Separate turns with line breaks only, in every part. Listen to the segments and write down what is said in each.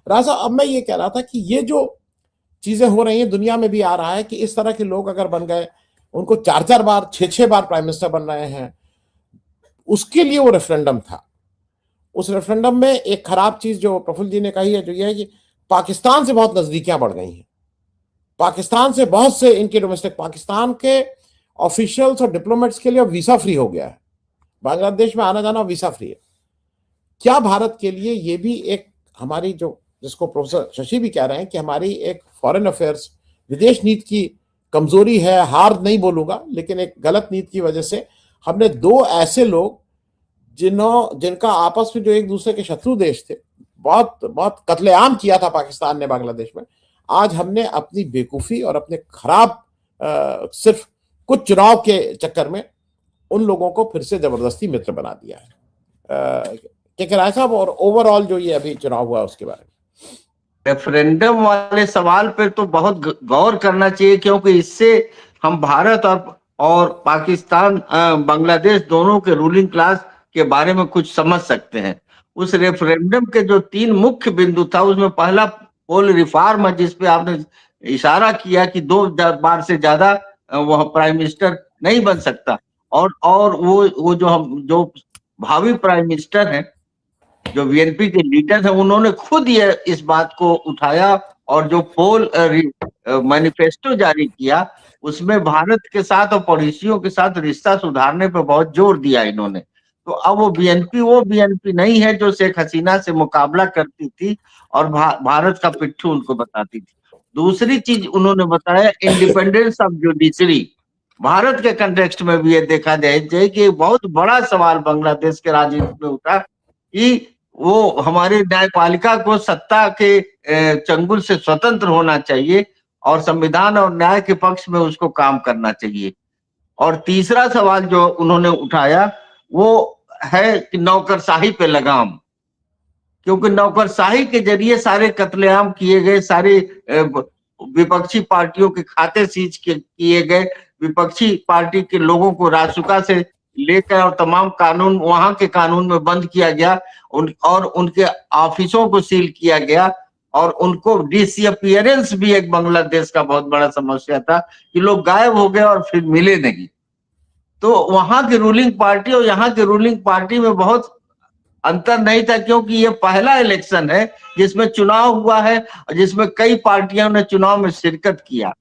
राजा, अब मैं ये कह रहा था कि ये जो चीजें हो रही हैं, दुनिया में भी आ रहा है कि इस तरह के लोग अगर बन गए, उनको 4-4 बार 6-6 बार प्राइम मिनिस्टर बन रहे हैं, उसके लिए वो रेफरेंडम था। उस रेफरेंडम में एक खराब चीज जो प्रफुल्ल जी ने कही है, जो ये है कि पाकिस्तान से बहुत नजदीकियां बढ़ गई हैं। पाकिस्तान से बहुत से इनके डोमेस्टिक, पाकिस्तान के ऑफिशियल्स और डिप्लोमेट्स के लिए वीसा फ्री हो गया है। बांग्लादेश में आना जाना वीसा फ्री है। क्या भारत के लिए ये भी एक हमारी, जो जिसको प्रोफेसर शशि भी कह रहे हैं कि हमारी एक फॉरेन अफेयर्स विदेश नीति की कमजोरी है, हार नहीं बोलूंगा, लेकिन एक गलत नीति की वजह से हमने दो ऐसे लोग जिनका आपस में, जो एक दूसरे के शत्रु देश थे, बहुत बहुत कत्लेआम किया था पाकिस्तान ने बांग्लादेश में, आज हमने अपनी बेवकूफी और अपने खराब सिर्फ कुछ चुनाव के चक्कर में उन लोगों को फिर से जबरदस्ती मित्र बना दिया है। क्या कह रहा है साहब, और ओवरऑल जो ये अभी चुनाव हुआ उसके बारे में?
रेफरेंडम वाले सवाल पे तो बहुत गौर करना चाहिए, क्योंकि इससे हम भारत और पाकिस्तान, बांग्लादेश दोनों के रूलिंग क्लास के बारे में कुछ समझ सकते हैं। उस रेफरेंडम के जो 3 मुख्य बिंदु था, उसमें पहला पोल रिफॉर्म है, जिसपे आपने इशारा किया कि 2 बार से ज्यादा वह प्राइम मिनिस्टर नहीं बन सकता। और वो जो भावी प्राइम मिनिस्टर हैं, जो बीएनपी के लीडर हैं, उन्होंने खुद ये इस बात को उठाया और जो पोल मैनिफेस्टो जारी किया, उसमें भारत के साथ और पड़ोसियों के साथ रिश्ता सुधारने पर बहुत जोर दिया इन्होंने। तो अब वो बीएनपी नहीं है जो शेख हसीना से मुकाबला करती थी और भारत का पिट्ठू उनको बताती थी। दूसरी चीज उन्होंने बताया, इंडिपेंडेंस ऑफ जुडिशरी। भारत के कंटेक्स्ट में भी ये देखा जाए कि बहुत बड़ा सवाल बांग्लादेश के राजनीति में उठा कि वो हमारे न्यायपालिका को सत्ता के चंगुल से स्वतंत्र होना चाहिए और संविधान और न्याय के पक्ष में उसको काम करना चाहिए। और तीसरा सवाल जो उन्होंने उठाया वो है कि नौकरशाही पे लगाम, क्योंकि नौकरशाही के जरिए सारे कत्लेआम किए गए, सारे विपक्षी पार्टियों के खाते सीज किए गए, विपक्षी पार्टी के लोगों को रासुका से लेकर और तमाम कानून वहां के कानून में बंद किया गया, और उनके ऑफिसों को सील किया गया, और उनको डिसअपियरेंस भी एक बांग्लादेश का बहुत बड़ा समस्या था कि लोग गायब हो गए और फिर मिले नहीं। तो वहां की रूलिंग पार्टी और यहाँ की रूलिंग पार्टी में बहुत अंतर नहीं था, क्योंकि ये पहला इलेक्शन है जिसमें चुनाव हुआ है और जिसमें कई पार्टियों ने चुनाव में शिरकत किया।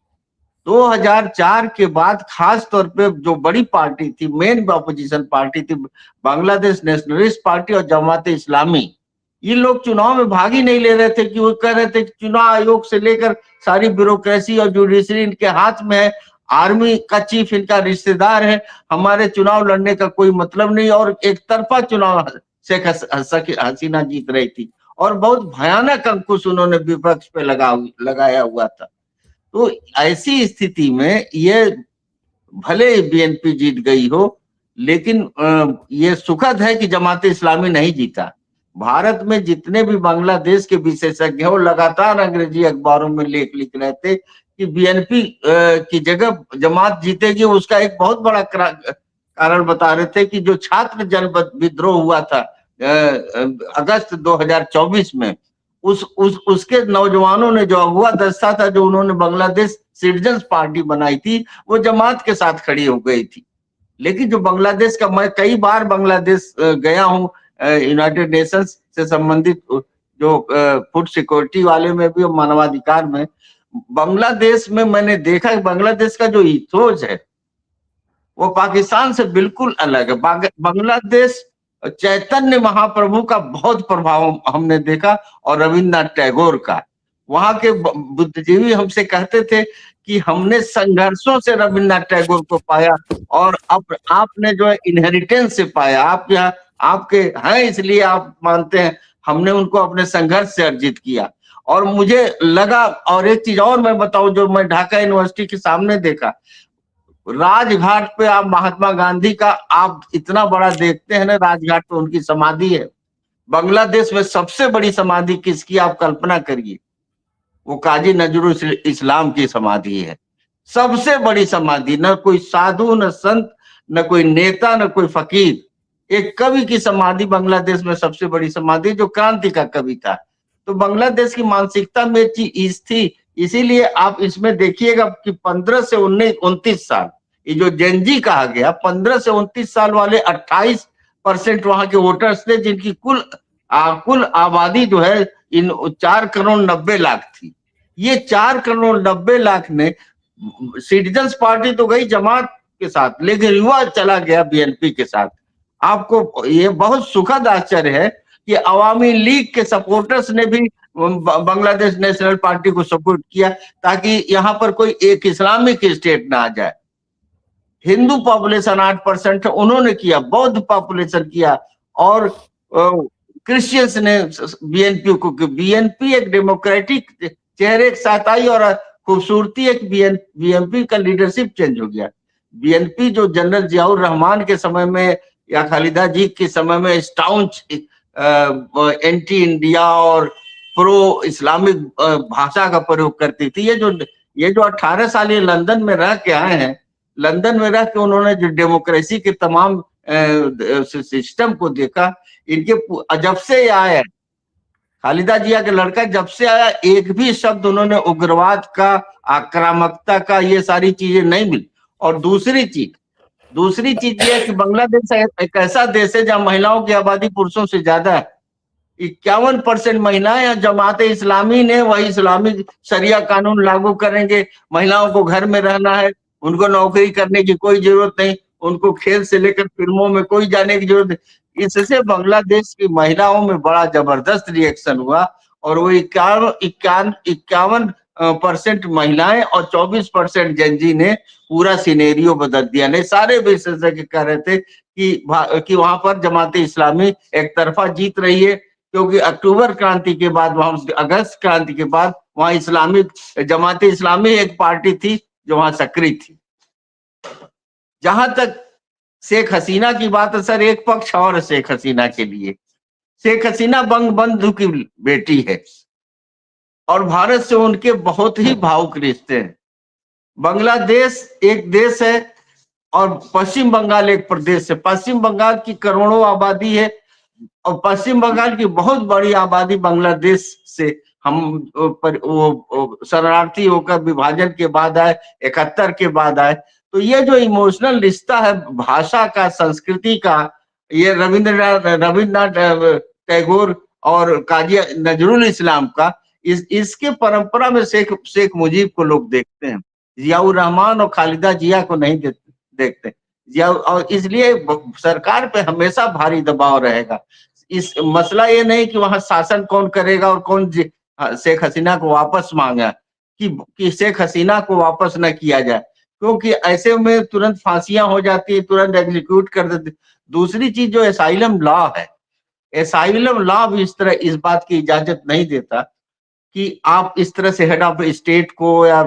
2004 के बाद खास तौर पे जो बड़ी पार्टी थी, मेन अपोजिशन पार्टी थी, बांग्लादेश नेशनलिस्ट पार्टी और जमात इस्लामी, ये लोग चुनाव में भाग ही नहीं ले रहे थे कि वो कह रहे थे कि चुनाव आयोग से लेकर सारी ब्यूरोक्रेसी और जुडिशरी इनके हाथ में है, आर्मी का चीफ इनका रिश्तेदार है, हमारे चुनाव लड़ने का कोई मतलब नहीं। और एक तरफा चुनाव शेख हसीना जीत रही थी और बहुत भयानक अंकुश उन्होंने विपक्ष पे लगाया हुआ था। तो ऐसी स्थिति में ये भले बीएनपी जीत गई हो, लेकिन ये सुखद है कि जमात इस्लामी नहीं जीता। भारत में जितने भी बांग्लादेश के विशेषज्ञ हैं वो लगातार अंग्रेजी अखबारों में लेख लिख रहे थे कि बीएनपी की जगह जमात जीतेगी। उसका एक बहुत बड़ा कारण बता रहे थे कि जो छात्र जन विद्रोह हुआ था अगस्त 2024 में, उसके नौजवानों ने, जो अगुआ दस्ता था जो उन्होंने बांग्लादेश सिटीजन्स पार्टी बनाई थी, वो जमात के साथ खड़ी हो गई थी। लेकिन जो बांग्लादेश का, मैं कई बार बांग्लादेश गया हूँ, यूनाइटेड नेशंस से संबंधित जो फूड सिक्योरिटी वाले में भी और मानवाधिकार में, बांग्लादेश में मैंने देखा कि बांग्लादेश का जो इथोस है वो पाकिस्तान से बिल्कुल अलग है। बांग्लादेश चैतन्य महाप्रभु का बहुत प्रभाव हमने देखा और रविन्द्रनाथ टैगोर का। वहां के बुद्धिजीवी हमसे कहते थे कि हमने संघर्षों से रविन्द्रनाथ टैगोर को पाया और अब आपने जो है इनहेरिटेंस से पाया, आप यहाँ आपके हैं इसलिए आप मानते हैं, हमने उनको अपने संघर्ष से अर्जित किया। और मुझे लगा, और एक चीज और मैं बताऊं जो मैं ढाका यूनिवर्सिटी के सामने देखा, राजघाट पे आप महात्मा गांधी का आप इतना बड़ा देखते हैं ना, राजघाट पे उनकी समाधि है। बांग्लादेश में सबसे बड़ी समाधि किसकी आप कल्पना करिए, वो काजी नजरुल इस्लाम की समाधि है। सबसे बड़ी समाधि, न कोई साधु, न संत, न कोई नेता, न कोई फकीर, एक कवि की समाधि बांग्लादेश में सबसे बड़ी समाधि, जो क्रांति का कवि था। तो बांग्लादेश की मानसिकता में चीज थी। इसीलिए आप इसमें देखिएगा कि 15 से 29 साल, ये जो जेनजी कहा गया, 15 से 29 साल वाले 28% वहां के वोटर्स थे, जिनकी कुल आबादी जो है इन 4 करोड़ 90 लाख थी। ये 4 करोड़ 90 लाख ने सिटीजन्स पार्टी तो गई जमात के साथ, लेकिन युवा चला गया बीएनपी के साथ। आपको ये बहुत सुखद आश्चर्य है कि अवामी लीग के सपोर्टर्स ने भी बांग्लादेश नेशनल पार्टी को सपोर्ट किया, ताकि यहां पर कोई एक इस्लामिक स्टेट ना आ जाए। हिंदू पॉपुलेशन 8% उन्होंने किया, बौद्ध पॉपुलेशन किया, और क्रिश्चियंस ने बीएनपी को, बीएनपी एक डेमोक्रेटिक चेहरे के साथ आई, और खूबसूरती एक बीएनपी का लीडरशिप चेंज हो गया। बीएनपी जो जनरल जियाउर रहमान के समय में या खालिदा जी के समय में स्टाउंच एंटी इंडिया और प्रो इस्लामिक भाषा का प्रयोग करती थी, ये जो 18 साल ये लंदन में रह के आए हैं, लंदन में रह के उन्होंने जो डेमोक्रेसी के तमाम सिस्टम को देखा, इनके जब से आया खालिदा जिया के लड़का जब से आया, एक भी शब्द उन्होंने उग्रवाद का, आक्रामकता का, ये सारी चीजें नहीं मिली। और दूसरी चीज ये है कि बांग्लादेश एक ऐसा देश है जहां महिलाओं की आबादी पुरुषों से ज्यादा है। 51% महिलाएं, जमात इस्लामी ने वही इस्लामिक शरिया कानून लागू करेंगे, महिलाओं को घर में रहना है, उनको नौकरी करने की कोई जरूरत नहीं, उनको खेल से लेकर फिल्मों में कोई जाने की जरूरत नहीं। इससे बांग्लादेश की महिलाओं में बड़ा जबरदस्त रिएक्शन हुआ, और वो 51% महिलाएं और 24% जेनजी ने पूरा सिनेरियो बदल दिया। नहीं, सारे विशेषज्ञ कह रहे थे कि वहां पर जमात इस्लामी एक तरफा जीत रही है, क्योंकि अक्टूबर क्रांति के बाद, वहां अगस्त क्रांति के बाद, वहां इस्लामिक जमात इस्लामी एक पार्टी थी जो वहां सक्रिय थी। जहां तक शेख हसीना की बात है सर, एक पक्ष और शेख हसीना के लिए, शेख हसीना बंगबंधु की बेटी है और भारत से उनके बहुत ही भावुक रिश्ते हैं। बांग्लादेश एक देश है और पश्चिम बंगाल एक प्रदेश है। पश्चिम बंगाल की करोड़ों आबादी है, और पश्चिम बंगाल की बहुत बड़ी आबादी बांग्लादेश से हम शरणार्थी होकर विभाजन के बाद आए, 71 के बाद आए। तो ये जो इमोशनल रिश्ता है भाषा का, संस्कृति का, ये रविंद्रनाथ टैगोर और काजी नजरुल इस्लाम का, इसके परंपरा में शेख मुजीब को लोग देखते हैं, जियाउर रहमान और खालिदा जिया को नहीं देखते। और इसलिए सरकार पे हमेशा भारी दबाव रहेगा। इस मसला ये नहीं कि वहां शासन कौन करेगा और कौन शेख हसीना को वापस मांगा, कि शेख हसीना को वापस न किया जाए, क्योंकि ऐसे में तुरंत फांसियां हो जाती है, तुरंत एग्जीक्यूट कर देते। दूसरी चीज जो एसाइलम लॉ है, एसाइलम लॉ भी इस बात की इजाजत नहीं देता कि आप इस तरह से हेड ऑफ स्टेट को या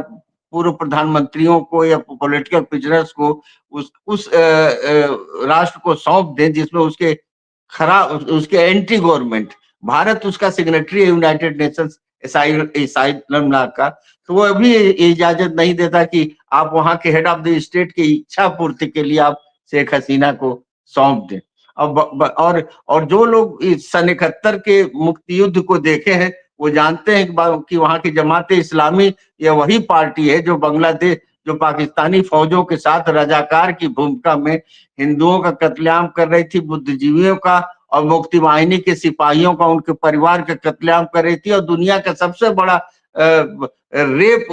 पूर्व प्रधानमंत्रियों को या पॉलिटिकल प्रिजनर्स को उस राष्ट्र को सौंप दें जिसमें उसके एंटी गवर्नमेंट, भारत उसका सिग्नेटरी है यूनाइटेड नेशंस एसाइलम लॉ का, तो वो अभी इजाजत नहीं देता कि आप वहां के हेड ऑफ द स्टेट की इच्छा पूर्ति के लिए आप शेख हसीना को सौंप दें। और जो लोग इस सन 71 के मुक्ति युद्ध को देखे हैं वो जानते हैं कि वहां की जमात इस्लामी ये वही पार्टी है जो बांग्लादेश, जो पाकिस्तानी फौजों के साथ रजाकार की भूमिका में हिंदुओं का कत्लेआम कर रही थी, बुद्धिजीवियों का और मुक्ति वाहिनी के सिपाहियों का, उनके परिवार का कत्लेआम कर रही थी, और दुनिया का सबसे बड़ा रेप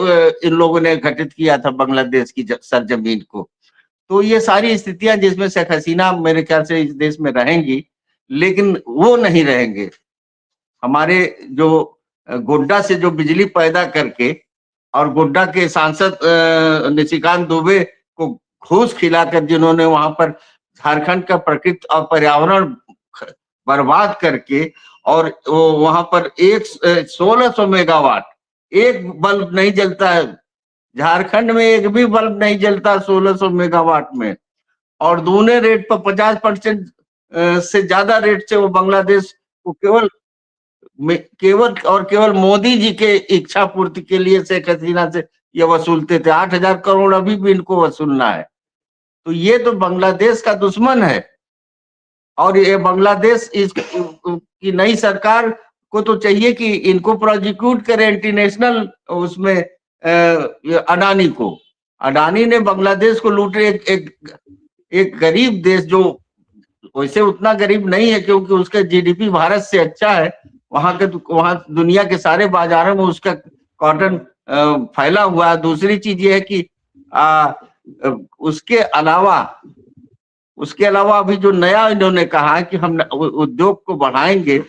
इन लोगों ने घटित किया था बांग्लादेश की सरजमीन को। तो ये सारी स्थितियां जिसमें शेख हसीना मेरे ख्याल से इस देश में रहेंगी, लेकिन वो नहीं रहेंगे। हमारे जो गोड्डा से जो बिजली पैदा करके और गोड्डा के सांसद निशिकांत दुबे को घूस खिलाकर जिन्होंने वहां पर झारखंड का प्रकृति और पर्यावरण बर्बाद करके, और वो वहां पर 1600 मेगावाट, एक बल्ब नहीं जलता है झारखंड में, एक भी बल्ब नहीं जलता 1600 मेगावाट में, और दूने रेट पर 50% से ज्यादा रेट से वो बांग्लादेश को केवल मोदी जी के इच्छा पूर्ति के लिए शेख हसीना से ये वसूलते थे। 8,000 करोड़ अभी भी इनको वसूलना है। तो ये तो बांग्लादेश का दुश्मन है, और ये बांग्लादेश की नई सरकार को तो चाहिए कि इनको प्रोसिक्यूट करे इंटरनेशनल उसमें अडानी को। अडानी ने बांग्लादेश को लूटे, एक गरीब देश जो वैसे उतना गरीब नहीं है क्योंकि उसका जीडीपी भारत से अच्छा है, वहां दुनिया के सारे बाजारों में उसका कॉटन फैला हुआ है। दूसरी चीज ये है कि उसके अलावा अभी जो नया इन्होंने कहा कि हम उद्योग को बढ़ाएंगे,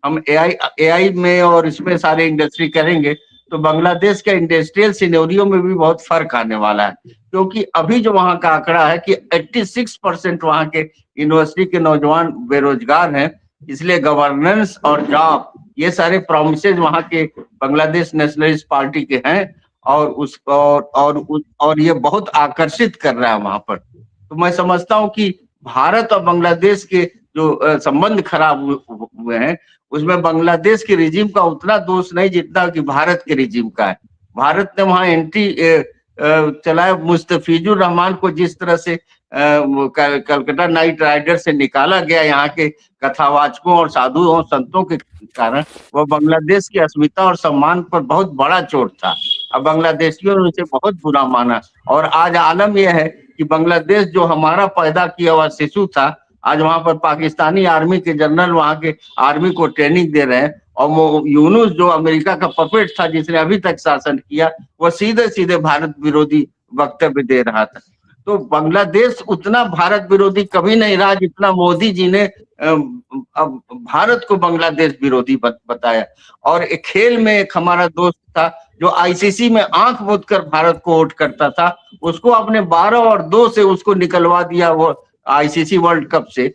हम एआई में और इसमें सारे इंडस्ट्री करेंगे, तो बांग्लादेश का इंडस्ट्रियल सिनेरियो में भी बहुत फर्क आने वाला है। क्योंकि अभी जो वहां का आंकड़ा है कि 86% वहां के यूनिवर्सिटी के नौजवान बेरोजगार हैं, इसलिए गवर्नेंस और जॉब ये सारे प्रोमिसेस वहां के बांग्लादेश नेशनलिस्ट पार्टी के हैं और ये बहुत आकर्षित कर रहा है वहां पर। तो मैं समझता हूं कि भारत और बांग्लादेश के जो संबंध खराब हुए हैं उसमें बांग्लादेश के रिजीम का उतना दोष नहीं जितना कि भारत के रिजीम का है। भारत ने वहां एंटी चलाया, मुस्तफिजुर रहमान को जिस तरह से कलकत्ता नाइट राइडर से निकाला गया यहाँ के कथावाचकों और साधुओं संतों के कारण, वह बांग्लादेश की अस्मिता और सम्मान पर बहुत बड़ा चोट था। अब बांग्लादेशियों ने उसे बहुत बुरा माना और आज आलम यह है कि बांग्लादेश जो हमारा पैदा किया हुआ शिशु था, आज वहां पर पाकिस्तानी आर्मी के जनरल वहां के आर्मी को ट्रेनिंग दे रहे हैं। और वो यूनुस जो अमेरिका का पपेट था जिसने अभी तक शासन किया, वह सीधे सीधे भारत विरोधी वक्तव्य दे रहा था। तो बांग्लादेश उतना भारत विरोधी कभी नहीं रहा जितना मोदी जी ने भारत को बांग्लादेश विरोधी बताया। और एक खेल में एक हमारा दोस्त था जो आईसीसी में आंख मूंद कर भारत को वोट करता था, उसको आपने 12-2 से उसको निकलवा दिया वो आईसीसी वर्ल्ड कप से।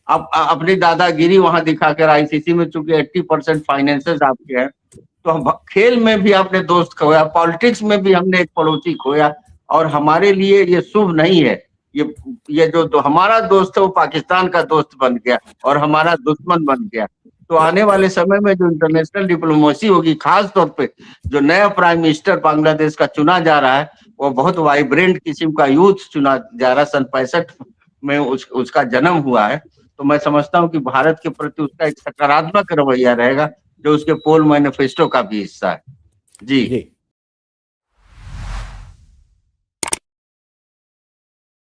अब अपनी दादागिरी वहां दिखाकर आईसीसी में चूंकि 80% फाइनेंसेस आपके हैं, तो खेल में भी आपने दोस्त खोया, पॉलिटिक्स में भी हमने एक पड़ोसी खोया और हमारे लिए ये शुभ नहीं है। ये जो हमारा दोस्त है वो पाकिस्तान का दोस्त बन गया और हमारा दुश्मन बन गया। तो आने वाले समय में जो इंटरनेशनल डिप्लोमेसी होगी, खास तौर पे जो नया प्राइम मिनिस्टर बांग्लादेश का चुना जा रहा है, वो बहुत वाइब्रेंट किस्म का यूथ चुना जा रहा है। सन 65 में उसका जन्म हुआ है। तो मैं समझता हूँ कि भारत के प्रति उसका एक सकारात्मक रवैया रहेगा जो उसके पोल मैनिफेस्टो का भी हिस्सा है। जी।